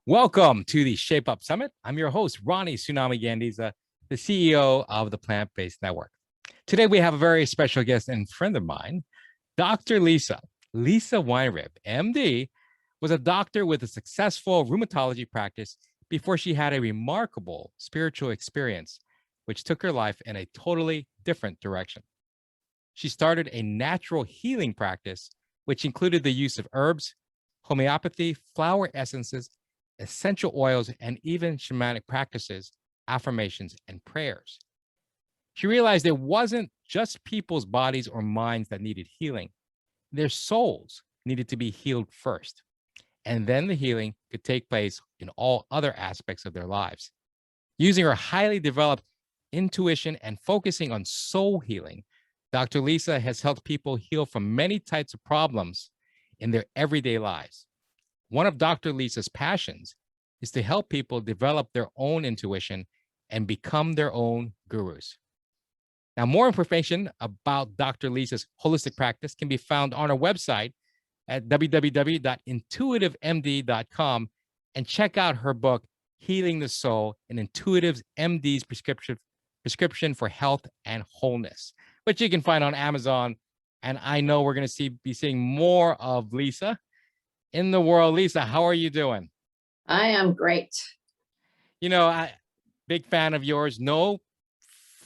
Welcome to the Shape Up Summit. I'm your host, Ronnie Tsunami Gandiza, the CEO of the Plant Based Network. Today, we have a very special guest and friend of mine, Dr. Lisa Weinrib, MD, was a doctor with a successful rheumatology practice before she had a remarkable spiritual experience, which took her life in a totally different direction. She started a natural healing practice, which included the use of herbs, homeopathy, flower essences, essential oils, and even shamanic practices, affirmations, and prayers. She realized it wasn't just people's bodies or minds that needed healing. Their souls needed to be healed first. And then the healing could take place in all other aspects of their lives. Using her highly developed intuition and focusing on soul healing, Dr. Lisa has helped people heal from many types of problems in their everyday lives. One of Dr. Lisa's passions is to help people develop their own intuition and become their own gurus. Now, more information about Dr. Lisa's holistic practice can be found on our website at www.intuitivemd.com and check out her book, Healing the Soul, an Intuitive MD's prescription for health and wholeness, which you can find on Amazon. And I know we're going to be seeing more of Lisa in the world. Lisa, how are you doing? I am great. Big fan of yours. Know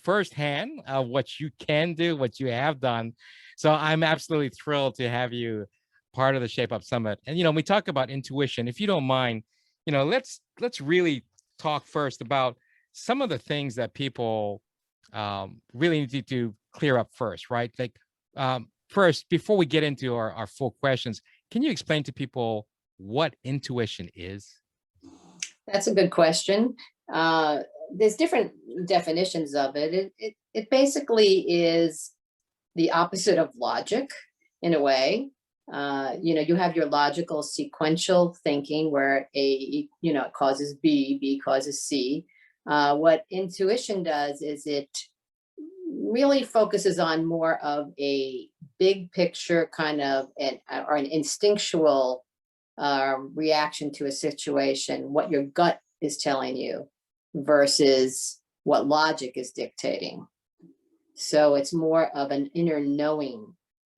firsthand what you can do, what you have done. So I'm absolutely thrilled to have you part of the Shape Up Summit. And we talk about intuition. If you don't mind, let's really talk first about some of the things that people really need to clear up first, right? Like first, before we get into our full questions, can you explain to people what intuition is? That's a good question. There's different definitions of it. It basically is the opposite of logic in a way. You have your logical sequential thinking where A, causes B, B causes C. What intuition does is it really focuses on more of a big picture kind of or an instinctual reaction to a situation, what your gut is telling you versus what logic is dictating. So it's more of an inner knowing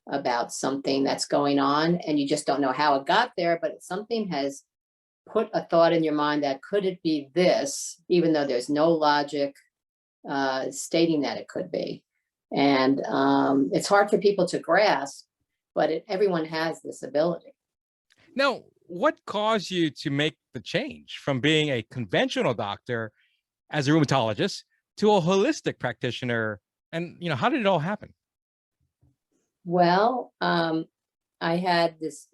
about something that's going on, and you just don't know how it got there, but something has put a thought in your mind that could it be this, even though there's no logic stating that it could be. And it's hard for people to grasp, but everyone has this ability. Now, what caused you to make the change from being a conventional doctor as a rheumatologist to a holistic practitioner? And, how did it all happen? Well, I had this,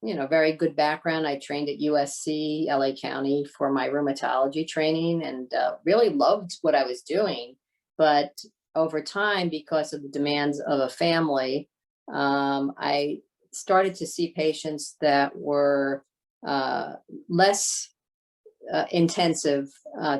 very good background. I trained at USC, LA County for my rheumatology training and really loved what I was doing. But over time, because of the demands of a family, I started to see patients that were less intensive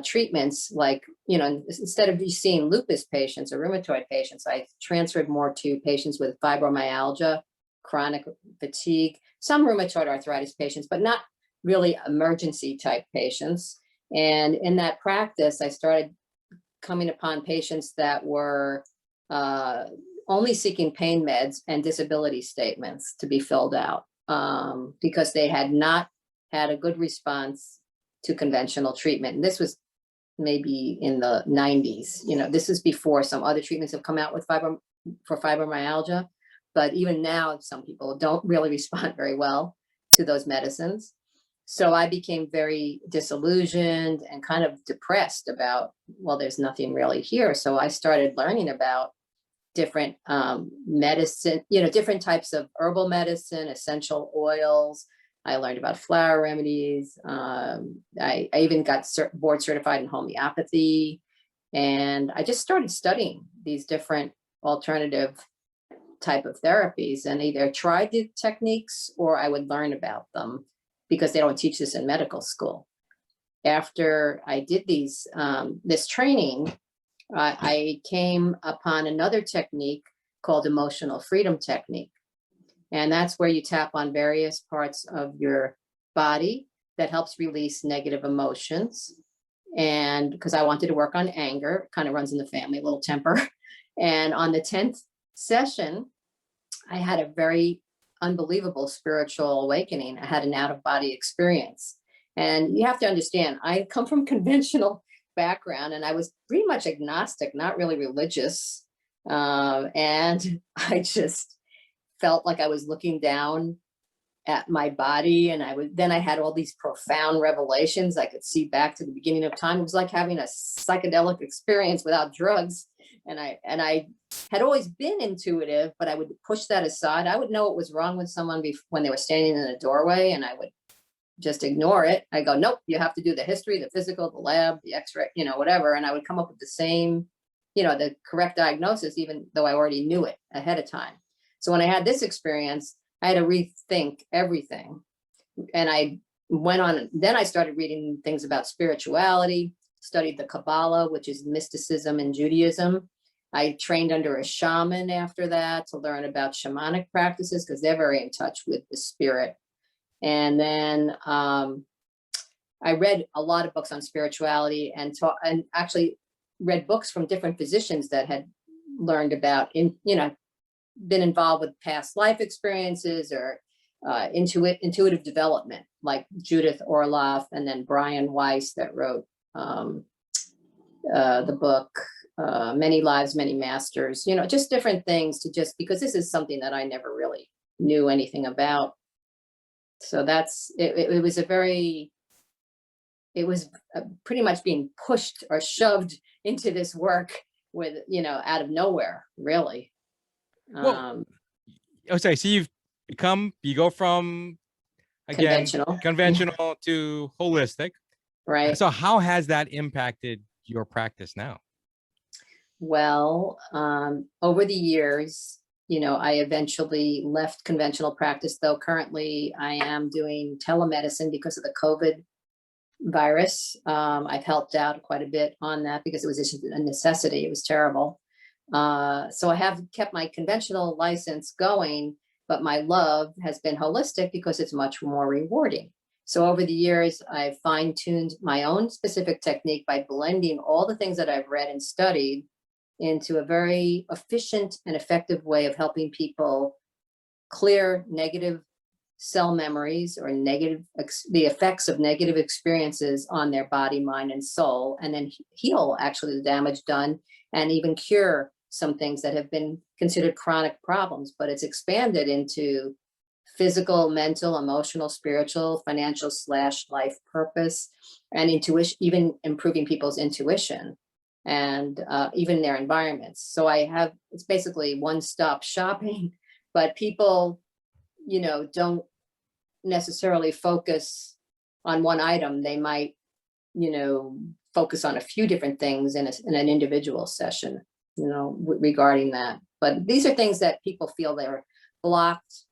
treatments, like, instead of seeing lupus patients or rheumatoid patients, I transferred more to patients with fibromyalgia, chronic fatigue, some rheumatoid arthritis patients, but not really emergency type patients. And in that practice, I started coming upon patients that were only seeking pain meds and disability statements to be filled out because they had not had a good response to conventional treatment. And this was maybe in the 90s. This is before some other treatments have come out with for fibromyalgia. But even now, some people don't really respond very well to those medicines. So I became very disillusioned and kind of depressed about, well, there's nothing really here. So I started learning about different medicine, different types of herbal medicine, essential oils. I learned about flower remedies. I even got board certified in homeopathy. And I just started studying these different alternative type of therapies and either tried the techniques or I would learn about them because they don't teach this in medical school. After I did this training, I came upon another technique called emotional freedom technique. And that's where you tap on various parts of your body that helps release negative emotions. And because I wanted to work on anger, kind of runs in the family, a little temper. And on the 10th session, I had a very unbelievable spiritual awakening. I had an out of body experience. And you have to understand, I come from conventional background and I was pretty much agnostic, not really religious. And I just felt like I was looking down at my body, and I had all these profound revelations. I could see back to the beginning of time. It was like having a psychedelic experience without drugs. And I had always been intuitive, but I would push that aside. I would know what was wrong with someone when they were standing in a doorway, and I would just ignore it. I go, nope, you have to do the history, the physical, the lab, the x-ray, whatever. And I would come up with the same, the correct diagnosis, even though I already knew it ahead of time. So when I had this experience, I had to rethink everything. And then I started reading things about spirituality, studied the Kabbalah, which is mysticism in Judaism. I trained under a shaman after that to learn about shamanic practices, because they're very in touch with the spirit. And then I read a lot of books on spirituality and actually read books from different physicians that had learned about, been involved with past life experiences or intuitive development, like Judith Orloff, and then Brian Weiss that wrote the book Many Lives, Many Masters, just different things because this is something that I never really knew anything about. So that's, it was pretty much being pushed or shoved into this work with, out of nowhere, really. Well, sorry, so you go from, again, conventional to holistic. Right. So how has that impacted your practice now? Well, over the years, I eventually left conventional practice, though currently I am doing telemedicine because of the COVID virus. I've helped out quite a bit on that because it was just a necessity. It was terrible. So I have kept my conventional license going, but my love has been holistic because it's much more rewarding. So over the years, I've fine-tuned my own specific technique by blending all the things that I've read and studied into a very efficient and effective way of helping people clear negative cell memories or the effects of negative experiences on their body, mind, and soul, and then heal actually the damage done and even cure some things that have been considered chronic problems. But it's expanded into physical, mental, emotional, spiritual, financial / life purpose, and intuition, even improving people's intuition and even their environments. So it's basically one-stop shopping, but people, don't necessarily focus on one item. They might, focus on a few different things in an individual session, regarding that. But these are things that people feel they're blocked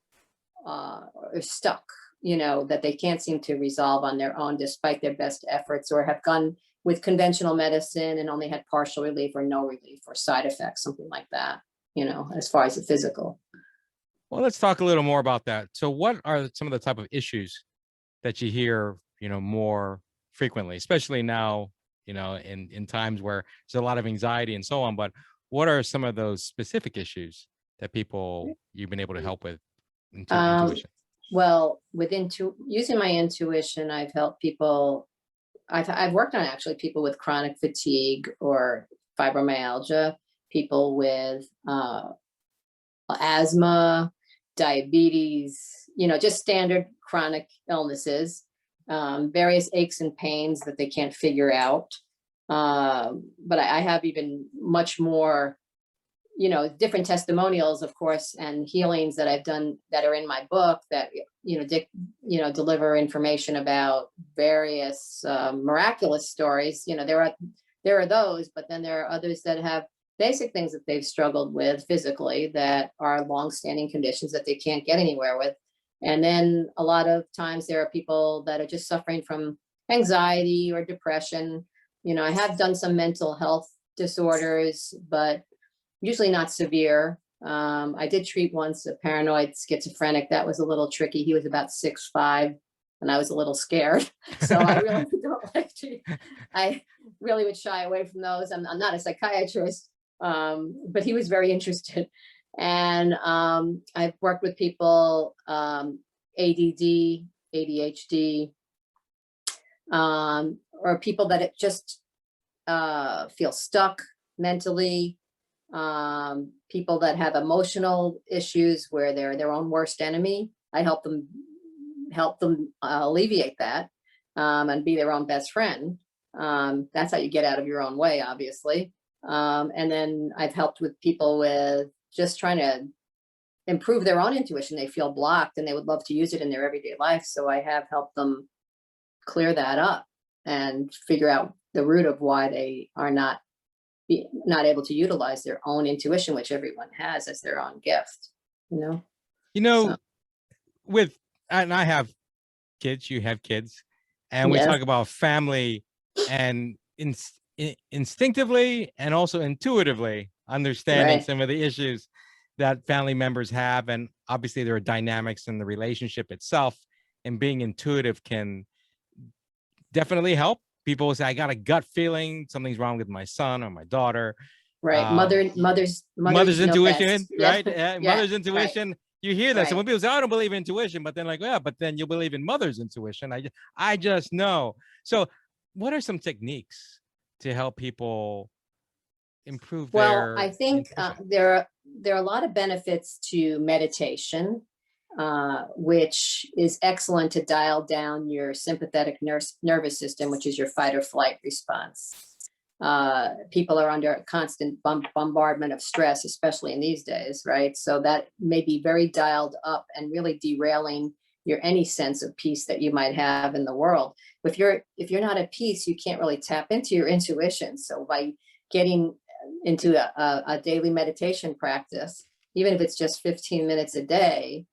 or stuck, that they can't seem to resolve on their own despite their best efforts, or have gone with conventional medicine and only had partial relief or no relief or side effects, something like that, as far as the physical. Well, let's talk a little more about that. So what are some of the type of issues that you hear, more frequently, especially now, in times where there's a lot of anxiety and so on, but what are some of those specific issues that you've been able to help with intuition? Well, using my intuition, I've helped people. I've worked on actually people with chronic fatigue or fibromyalgia, people with asthma, diabetes, just standard chronic illnesses, various aches and pains that they can't figure out. But I have even much more, different testimonials, of course, and healings that I've done that are in my book that, deliver information about various miraculous stories. There are those, but then there are others that have basic things that they've struggled with physically that are longstanding conditions that they can't get anywhere with. And then a lot of times there are people that are just suffering from anxiety or depression. I have done some mental health disorders, but usually not severe. I did treat once a paranoid schizophrenic. That was a little tricky. He was about 6'5", and I was a little scared. So I really don't like to, I really would shy away from those. I'm not a psychiatrist, but he was very interested. And I've worked with people, ADD, ADHD, or people that it just feel stuck mentally, people that have emotional issues where they're their own worst enemy. I help them alleviate that, and be their own best friend. That's how you get out of your own way, obviously. And then I've helped with people with just trying to improve their own intuition. They feel blocked and they would love to use it in their everyday life. So I have helped them clear that up and figure out the root of why they are not able to utilize their own intuition, which everyone has as their own gift, you know? You know, So, with, and I have kids, you have kids, and we yes, talk about family, and instinctively and also intuitively understanding right, some of the issues that family members have. And obviously there are dynamics in the relationship itself, and being intuitive can definitely help. People will say, I got a gut feeling something's wrong with my son or my daughter. right. Um, Mothers mother's know intuition, best. Yeah, right? yeah, Mother's right, intuition. You hear that. So right. when people say, "Oh, I don't believe in intuition," but then like, yeah, but then you believe in mother's intuition. I just know. So, what are some techniques to help people improve Well, I their think intuition? there are a lot of benefits to meditation, which is excellent to dial down your sympathetic nervous system, which is your fight or flight response. People are under constant bombardment of stress, especially in these days, right? So that may be very dialed up and really derailing your any sense of peace that you might have in the world. If you're not at peace, you can't really tap into your intuition. So by getting into a daily meditation practice, even if it's just 15 minutes a day,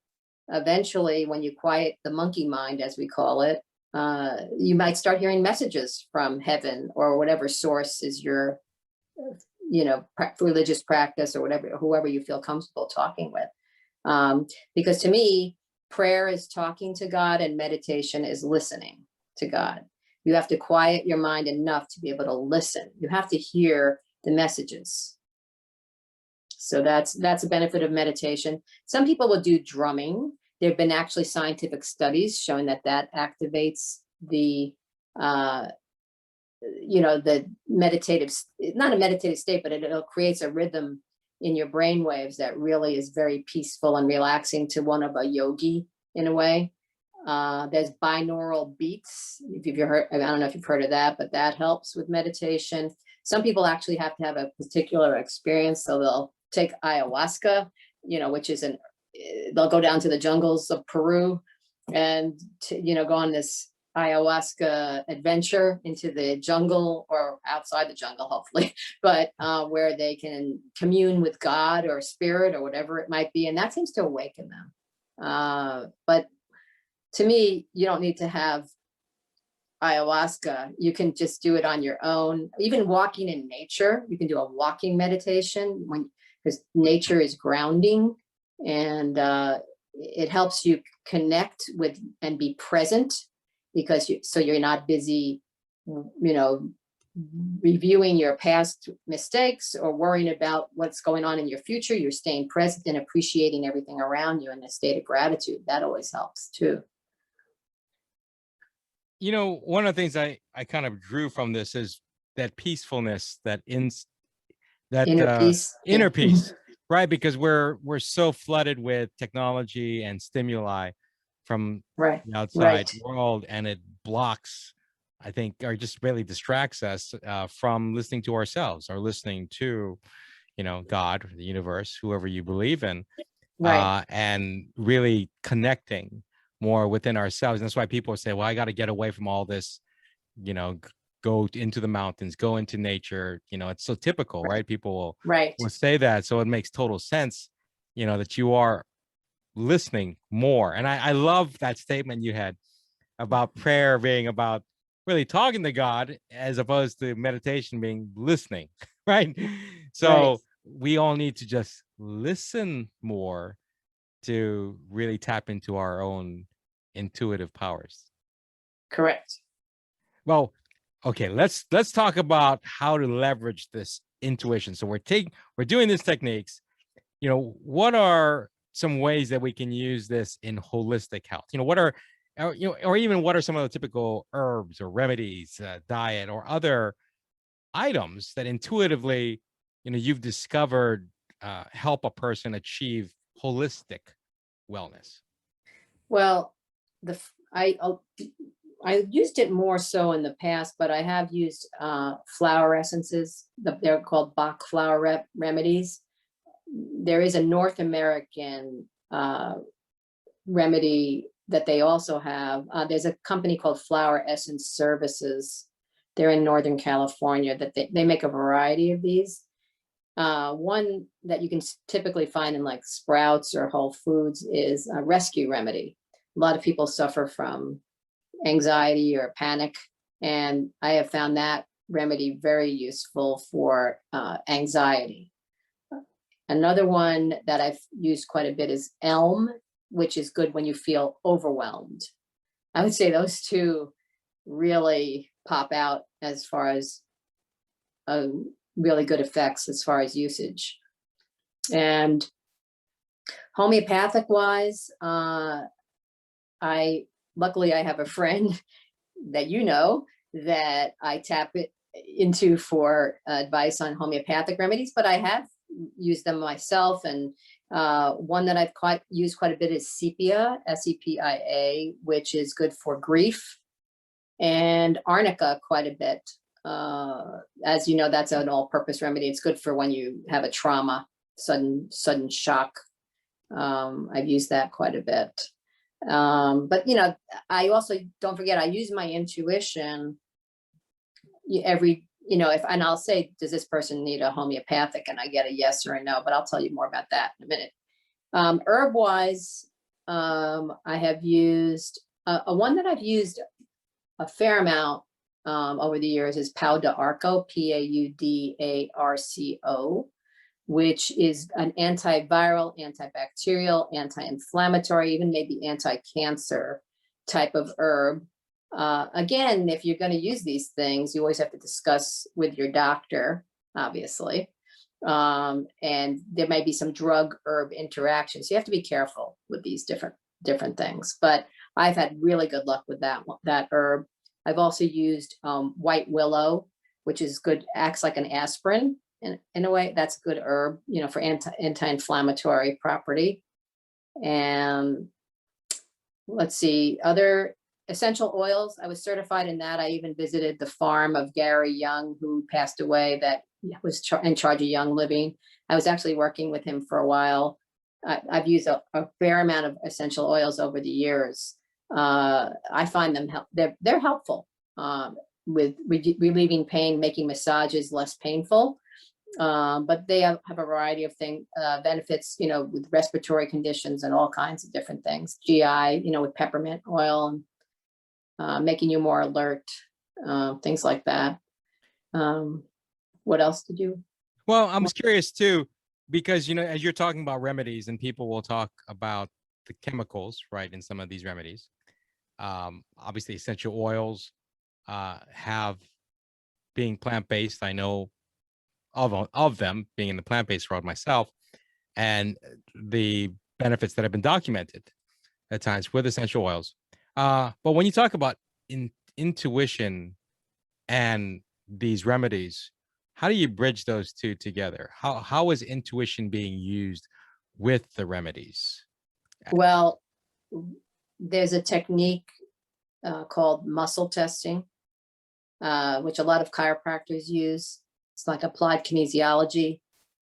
eventually, when you quiet the monkey mind, as we call it, you might start hearing messages from heaven or whatever source is your, religious practice or whatever, whoever you feel comfortable talking with. Because to me, prayer is talking to God and meditation is listening to God. You have to quiet your mind enough to be able to listen. You have to hear the messages. So that's a benefit of meditation. Some people will do drumming. There have been actually scientific studies showing that activates the the meditative, not a meditative state, but it creates a rhythm in your brain waves that really is very peaceful and relaxing to one of a yogi in a way. There's binaural beats. If you've heard, I don't know if you've heard of that, but that helps with meditation. Some people actually have to have a particular experience, so they'll take ayahuasca, which is they'll go down to the jungles of Peru and go on this ayahuasca adventure into the jungle or outside the jungle, hopefully, but where they can commune with God or spirit or whatever it might be, and that seems to awaken them. But to me, you don't need to have ayahuasca. You can just do it on your own. Even walking in nature, you can do a walking meditation because nature is grounding, and it helps you connect with and be present, because you're not busy, reviewing your past mistakes or worrying about what's going on in your future. You're staying present and appreciating everything around you in a state of gratitude. That always helps too. One of the things I kind of drew from this is that peacefulness, that Inner peace. inner Yeah. peace, right? Because we're so flooded with technology and stimuli from Right. the outside Right. world, and it blocks, I think, or just really distracts us from listening to ourselves or listening to, God, the universe, whoever you believe in, Right. and really connecting more within ourselves. And that's why people say, well, I got to get away from all this, go into the mountains, go into nature. It's so typical, Right. right? People Right. will say that. So it makes total sense, that you are listening more. And I love that statement you had about prayer being about really talking to God, as opposed to meditation being listening, right? Right. So we all need to just listen more to really tap into our own intuitive powers. Correct. Well, okay, let's talk about how to leverage this intuition. So we're doing these techniques. What are some ways that we can use this in holistic health? What are or even what are some of the typical herbs or remedies, diet or other items that intuitively, you've discovered help a person achieve holistic wellness? Well, I used it more so in the past, but I have used flower essences. They're called Bach flower remedies. There is a North American remedy that they also have. There's a company called Flower Essence Services. They're in Northern California that they make a variety of these. One that you can typically find in like Sprouts or Whole Foods is a rescue remedy. A lot of people suffer from anxiety or panic, and I have found that remedy very useful for anxiety. Another one that I've used quite a bit is elm, which is good when you feel overwhelmed. I would say those two really pop out as far as really good effects as far as usage. And homeopathic wise, luckily I have a friend that that I tap it into for advice on homeopathic remedies, but I have used them myself. And one that I've used quite a bit is sepia, SEPIA, which is good for grief, and arnica quite a bit. As you know, that's an all-purpose remedy. It's good for when you have a trauma, sudden shock. I've used that quite a bit. But I also, don't forget, I use my intuition and I'll say, does this person need a homeopathic? And I get a yes or a no, but I'll tell you more about that in a minute. Herb wise, I have used one that I've used a fair amount over the years is Pau d'Arco, Paudarco, which is an antiviral, antibacterial, anti-inflammatory, even maybe anti-cancer type of herb. Again, if you're going to use these things, you always have to discuss with your doctor, obviously. And there may be some drug herb interactions. You have to be careful with these different things. But I've had really good luck with that herb. I've also used white willow, which is good, acts like an aspirin. In a way, that's a good herb, for anti-inflammatory property. And let's see, other essential oils. I was certified in that. I even visited the farm of Gary Young, who passed away, that was in charge of Young Living. I was actually working with him for a while. I've used a fair amount of essential oils over the years. I find them they're helpful with relieving pain, making massages less painful. But they have a variety of benefits, with respiratory conditions and all kinds of different things. GI, with peppermint oil, and making you more alert, things like that. What else did you? Well, I'm curious too, because, as you're talking about remedies, and people will talk about the chemicals, right, in some of these remedies. Obviously, essential oils have, being plant-based, I know of them, being in the plant-based world myself, and the benefits that have been documented at times with essential oils. But when you talk about intuition and these remedies, how do you bridge those two together? How is intuition being used with the remedies? Well, there's a technique called muscle testing, which a lot of chiropractors use. It's like applied kinesiology,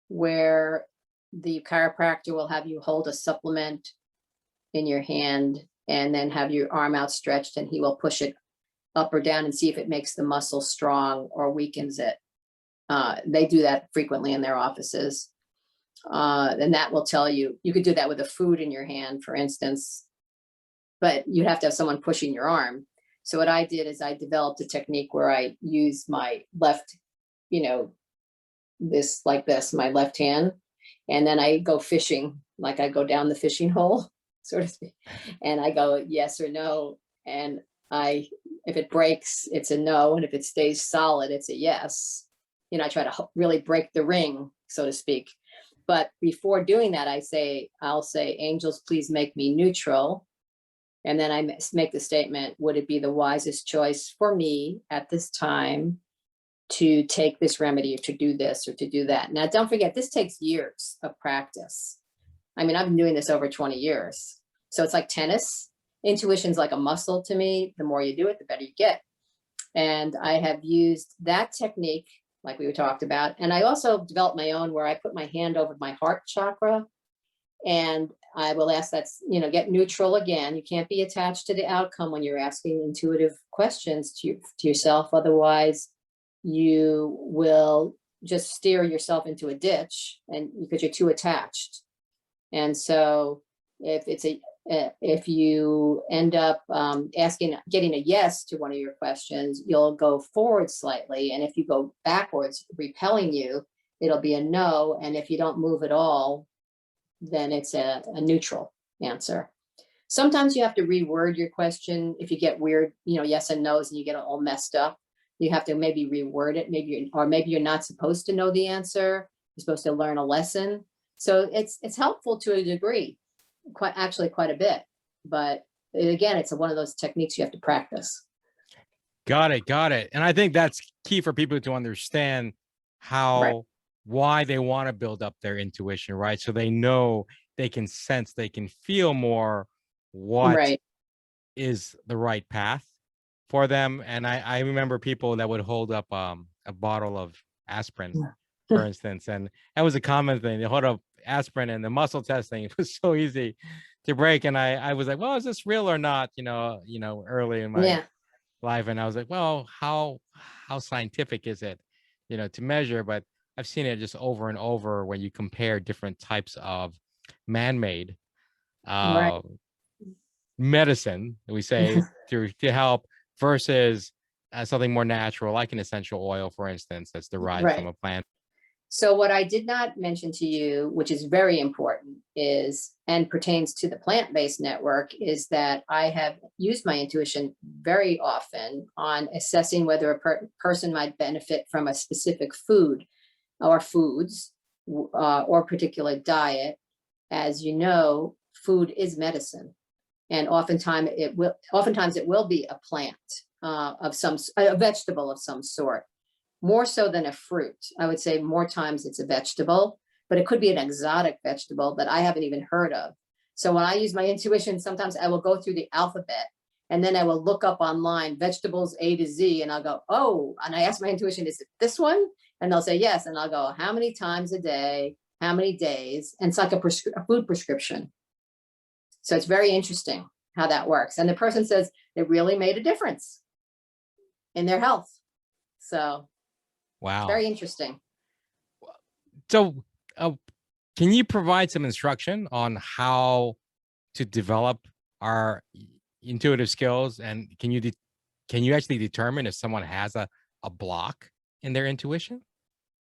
where the chiropractor will have you hold a supplement in your hand and then have your arm outstretched, and he will push it up or down and see if it makes the muscle strong or weakens it. They do that frequently in their offices. And that will tell you, you could do that with a food in your hand, for instance, but you'd have to have someone pushing your arm. So what I did is I developed a technique where I use my left, my left hand, and then I go fishing, like I go down the fishing hole, so to speak, and I go yes or no, and if it breaks, it's a no, and if it stays solid, it's a yes. I try to really break the ring, so to speak. But before doing that, I'll say, angels, please make me neutral. And then I make the statement, would it be the wisest choice for me at this time to take this remedy, or to do this, or to do that? Now, don't forget, this takes years of practice. I mean, I've been doing this over 20 years. So it's like tennis. Intuition's like a muscle to me. The more you do it, the better you get. And I have used that technique, like we talked about. And I also developed my own, where I put my hand over my heart chakra, and I will ask that, get neutral again. You can't be attached to the outcome when you're asking intuitive questions to yourself. Otherwise, you will just steer yourself into a ditch, and because you're too attached. And so if you end up getting a yes to one of your questions, you'll go forward slightly. And if you go backwards, repelling you, it'll be a no. And if you don't move at all, then it's a neutral answer. Sometimes you have to reword your question if you get weird, yes and no's, and you get all messed up. You have to maybe reword it, maybe you're not supposed to know the answer. You're supposed to learn a lesson. So it's helpful to a degree, quite a bit. But again, it's one of those techniques you have to practice. Got it. And I think that's key for people to understand why they want to build up their intuition, right? So they know, they can sense, they can feel more what is the right path for them. And I remember people that would hold up a bottle of aspirin, for instance, and that was a common thing. They hold up aspirin, and the muscle testing, it was so easy to break. And I was like, well, is this real or not? Early in my life, and I was like, well, how scientific is it, to measure? But I've seen it just over and over when you compare different types of man-made medicine, we say, to help versus something more natural, like an essential oil, for instance, that's derived from a plant. So what I did not mention to you, which is very important, and pertains to the plant-based network, is that I have used my intuition very often on assessing whether a person might benefit from a specific food or foods or particular diet. As you know, food is medicine, and oftentimes it will be a plant a vegetable of some sort. More so than a fruit. I would say more times it's a vegetable, but it could be an exotic vegetable that I haven't even heard of. So when I use my intuition, sometimes I will go through the alphabet, and then I will look up online vegetables A to Z, and I'll go, oh, and I ask my intuition, is it this one? And they'll say yes. And I'll go, how many times a day, how many days? And it's like a food prescription. So it's very interesting how that works. And the person says it really made a difference in their health. So wow, very interesting. So can you provide some instruction on how to develop our intuitive skills? And can you actually determine if someone has a block in their intuition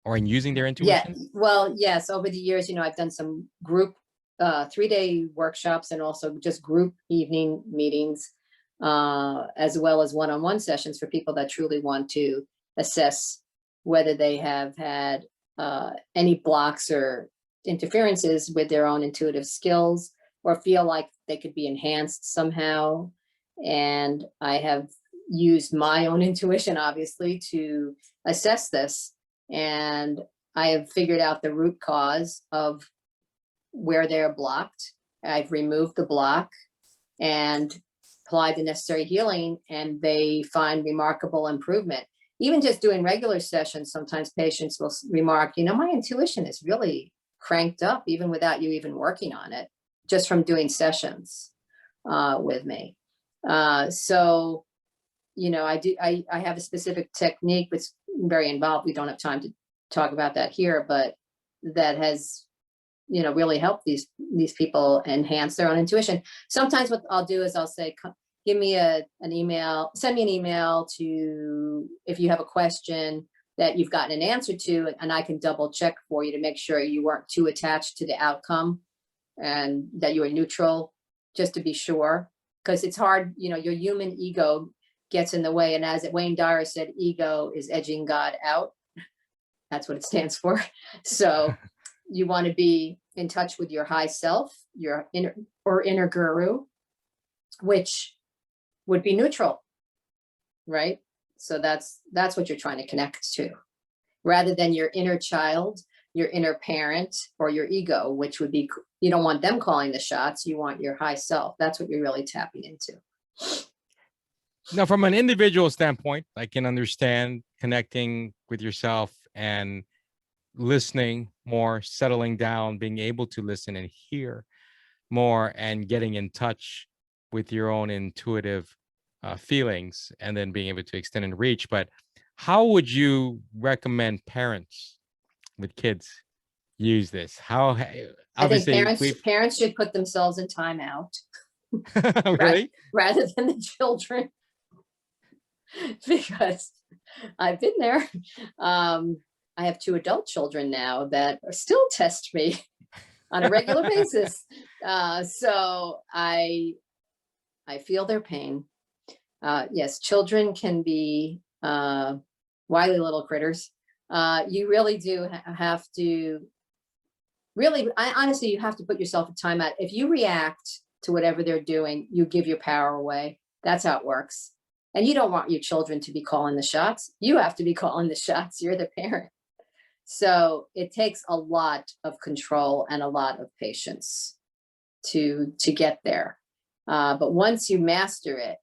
or in using their intuition? Yeah, well, yes, over the years, I've done some group 3-day workshops, and also just group evening meetings, as well as one-on-one sessions for people that truly want to assess whether they have had any blocks or interferences with their own intuitive skills, or feel like they could be enhanced somehow. And I have used my own intuition, obviously, to assess this. And I have figured out the root cause of where they're blocked. I've removed the block and applied the necessary healing, and they find remarkable improvement. Even just doing regular sessions, sometimes patients will remark, my intuition is really cranked up, even without you even working on it, just from doing sessions with me. So, I have a specific technique that's very involved. We don't have time to talk about that here, but that has, really helped these people enhance their own intuition. Sometimes what I'll do is I'll say, give me an email, send me an email if you have a question that you've gotten an answer to, and I can double check for you to make sure you weren't too attached to the outcome and that you were neutral, just to be sure. because it's hard, your human ego gets in the way. And as Wayne Dyer said, ego is edging God out. That's what it stands for. So you want to be in touch with your high self, your inner guru, which would be neutral, right? So that's what you're trying to connect to, rather than your inner child, your inner parent, or your ego, which would be, you don't want them calling the shots. You want your high self. That's what you're really tapping into. Now, from an individual standpoint, I can understand connecting with yourself and listening more, settling down, being able to listen and hear more, and getting in touch with your own intuitive feelings, and then being able to extend and reach. But how would you recommend parents with kids use this? How, obviously, I think parents should put themselves in timeout. Really? rather than the children, because I've been there. I have 2 adult children now that still test me on a regular basis. So I feel their pain. Yes, children can be wily little critters. You really do have to, honestly, you have to put yourself in timeout. If you react to whatever they're doing, you give your power away. That's how it works. And you don't want your children to be calling the shots. You have to be calling the shots. You're the parent. So it takes a lot of control and a lot of patience to get there. But once you master it,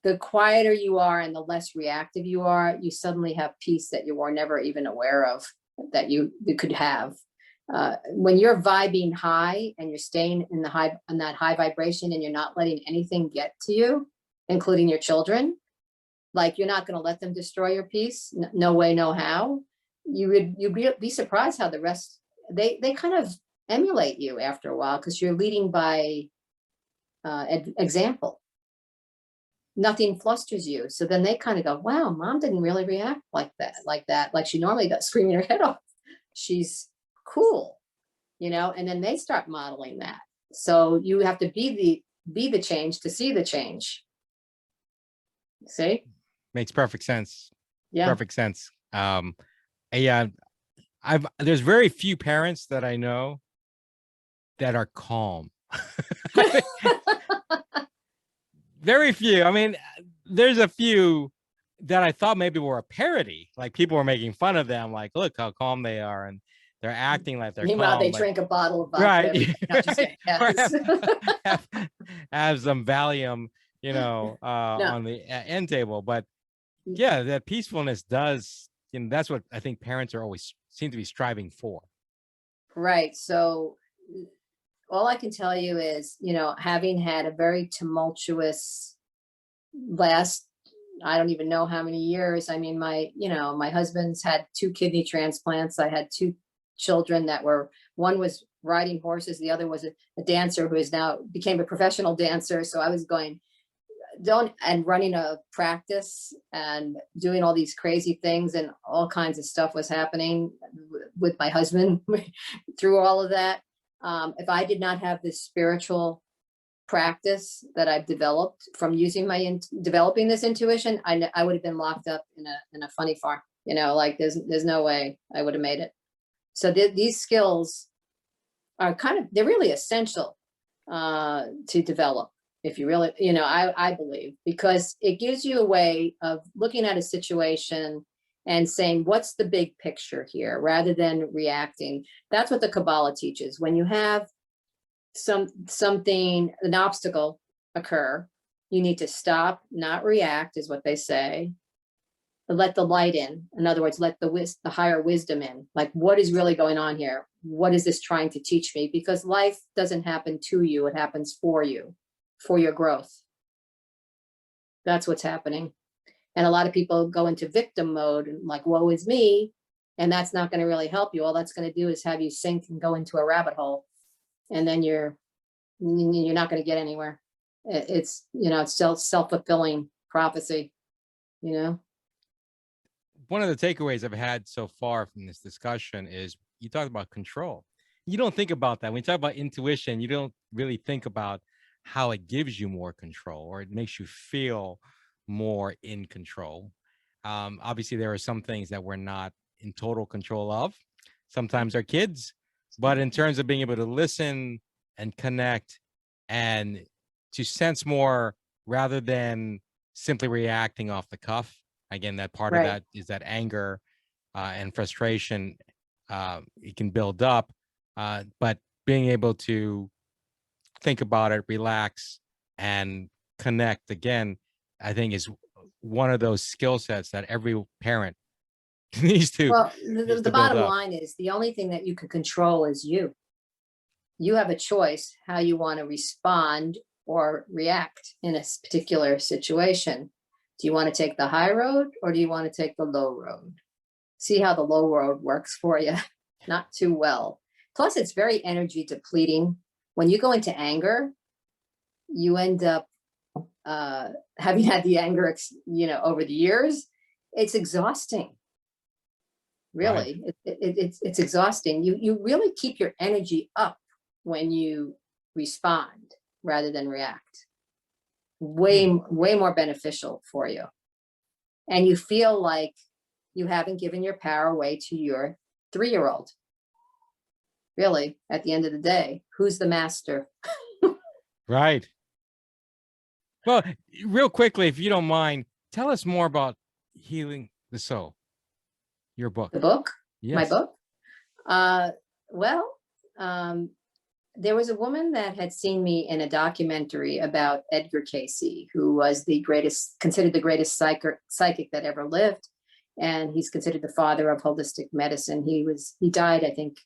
the quieter you are and the less reactive you are, you suddenly have peace that you were never even aware of that you could have. When you're vibing high and you're staying in that high vibration, and you're not letting anything get to you, including your children, like you're not going to let them destroy your peace. No way, no how. You'd be surprised how the rest, they kind of emulate you after a while, because you're leading by example. Nothing flusters you. So then they kind of go, wow, mom didn't really react like that, like she normally does, screaming her head off. She's cool, and then they start modeling that. So you have to be the change to see the change. See? Makes perfect sense. Yeah. Perfect sense. Yeah, there's very few parents that I know that are calm. Very few. I mean, there's a few that I thought maybe were a parody. Like people were making fun of them, like, look how calm they are, and they're acting like they're Meanwhile, calm. they drink a bottle of vodka. Right. No, just kidding. Yes. have some Valium, on the end table. But yeah, that peacefulness does, that's what I think parents are always seem to be striving for. Right. So all I can tell you is, having had a very tumultuous last, I don't even know how many years. I mean, my husband's had 2 kidney transplants. I had 2 children one was riding horses. The other was a dancer who is now became a professional dancer. So I was going, and running a practice and doing all these crazy things, and all kinds of stuff was happening with my husband through all of that. If I did not have this spiritual practice that I've developed from using developing this intuition, I would have been locked up in a funny farm. Like there's no way I would have made it. So these skills are they're really essential to develop. If you really, I believe, because it gives you a way of looking at a situation and saying, what's the big picture here, rather than reacting. That's what the Kabbalah teaches. When you have an obstacle occur, you need to stop, not react, is what they say. Let the light in. In other words, let the higher wisdom in. Like, what is really going on here? What is this trying to teach me? Because life doesn't happen to you, it happens for you, for your growth. That's what's happening. And a lot of people go into victim mode and like, woe is me. And that's not going to really help you. All that's going to do is have you sink and go into a rabbit hole. And then you're not going to get anywhere. It's, it's self-fulfilling prophecy, One of the takeaways I've had so far from this discussion is you talked about control. You don't think about that. When you talk about intuition, you don't really think about how it gives you more control, or it makes you feel more in control. Obviously, there are some things that we're not in total control of. Sometimes our kids, but in terms of being able to listen and connect and to sense more rather than simply reacting off the cuff. Again, that part of Right. that is that anger and frustration. It can build up, but being able to think about it, relax, and connect again, I think is one of those skill sets that every parent needs to Well, needs the to build bottom up. line is the only thing that you can control is you. You have a choice how you want to respond or react in a particular situation. Do you want to take the high road or do you want to take the low road? See how the low road works for you. Not too well. Plus, it's very energy depleting. When you go into anger, you end up having had the anger, over the years. It's exhausting. Right. Really, it's exhausting. You really keep your energy up when you respond rather than react. Way more beneficial for you, and you feel like you haven't given your power away to your 3-year-old. Really, at the end of the day, who's the master? Right. Well, real quickly, if you don't mind, tell us more about Healing the Soul, your book. The book, my Yes. book. Well, there was a woman that had seen me in a documentary about Edgar Cayce, who was considered the greatest psychic that ever lived. And he's considered the father of holistic medicine. He died, I think,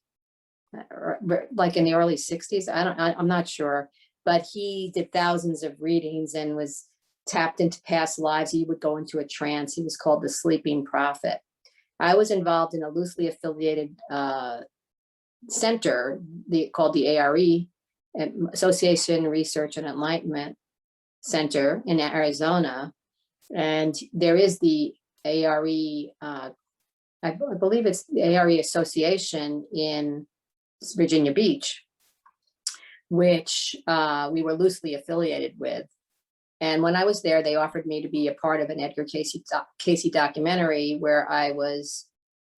like in the early 60s. I'm not sure, but he did thousands of readings and was tapped into past lives. He would go into a trance. He was called the sleeping prophet. I was involved in a loosely affiliated center called the ARE, Association Research and Enlightenment Center in Arizona. And there is the ARE, I believe it's the ARE Association in Virginia Beach, which we were loosely affiliated with. And when I was there, they offered me to be a part of an Edgar Cayce documentary where I was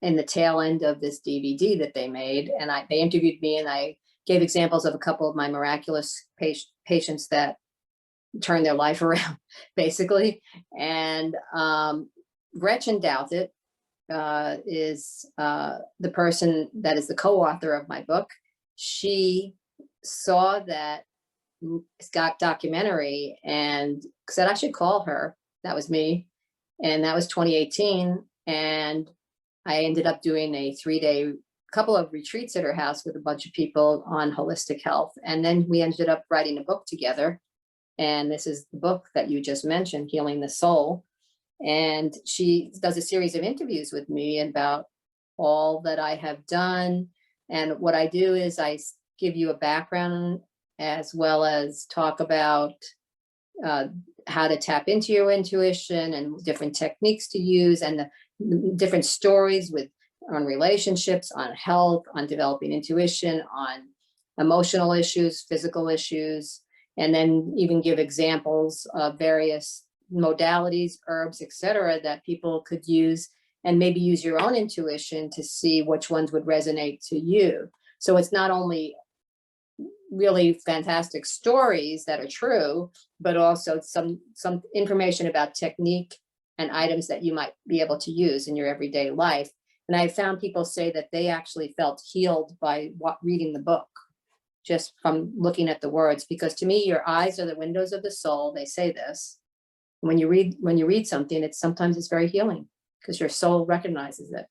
in the tail end of this DVD that they made. And they interviewed me, and I gave examples of a couple of my miraculous patients that turned their life around, basically. And Gretchen Douthit is the person that is the co-author of my book. She saw that Scott documentary and said I should call her. That was me. And that was 2018. And I ended up doing a 3-day couple of retreats at her house with a bunch of people on holistic health. And then we ended up writing a book together. And this is the book that you just mentioned, Healing the Soul. And she does a series of interviews with me about all that I have done. And what I do is I give you a background as well as talk about how to tap into your intuition and different techniques to use, and the different stories on relationships, on health, on developing intuition, on emotional issues, physical issues, and then even give examples of various modalities, herbs, etc., that people could use, and maybe use your own intuition to see which ones would resonate to you. So it's not only really fantastic stories that are true, but also some information about technique and items that you might be able to use in your everyday life. And I found people say that they actually felt healed by reading the book, just from looking at the words. Because to me, your eyes are the windows of the soul. They say this. When you read something, sometimes it's very healing because your soul recognizes it.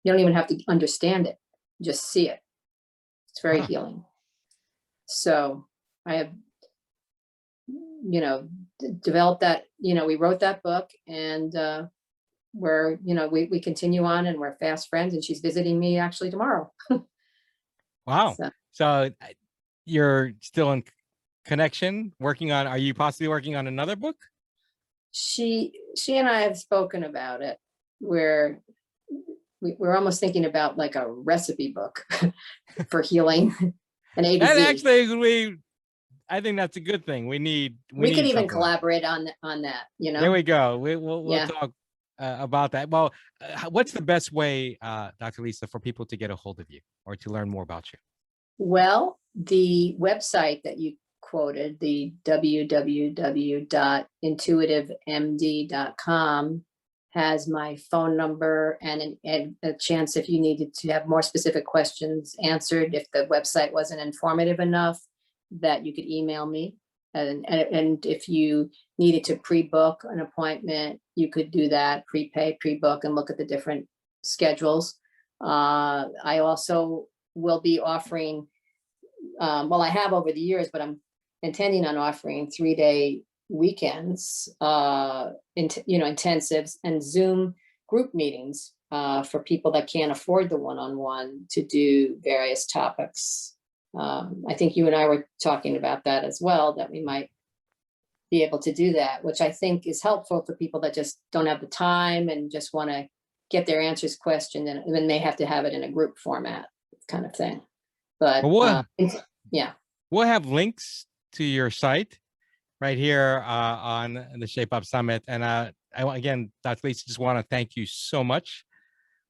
You don't even have to understand it; just see it. It's very healing. So I have, developed that. We wrote that book, and we continue on, and we're fast friends. And she's visiting me actually tomorrow. Wow. So you're still in connection, working on? Are you possibly working on another book? She and I have spoken about it. We're almost thinking about like a recipe book for healing, an A to That Z. actually I think that's a good thing. We We could need even something like that. collaborate on that, There we go. We'll Yeah. talk about that. Well, what's the best way, Dr. Lisa, for people to get a hold of you or to learn more about you? Well, the website that you quoted, the www.intuitivemd.com, has my phone number and a chance if you needed to have more specific questions answered, if the website wasn't informative enough, that you could email me. And if you needed to pre-book an appointment, you could do that, prepay, pre-book, and look at the different schedules. I also will be offering, well, I have over the years, but I'm intending on offering 3-day weekends, intensives and Zoom group meetings for people that can't afford the one-on-one to do various topics. I think you and I were talking about that as well, that we might be able to do that, which I think is helpful for people that just don't have the time and just want to get their answers questioned, and then they have to have it in a group format kind of thing. But Well, yeah, we'll have links to your site right here on the Shape Up Summit. And again, Dr. Lisa, just want to thank you so much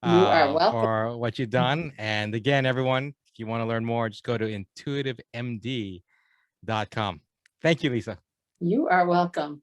you are welcome. for what you've done. And again, everyone, if you want to learn more, just go to intuitivemd.com. Thank you, Lisa. You are welcome.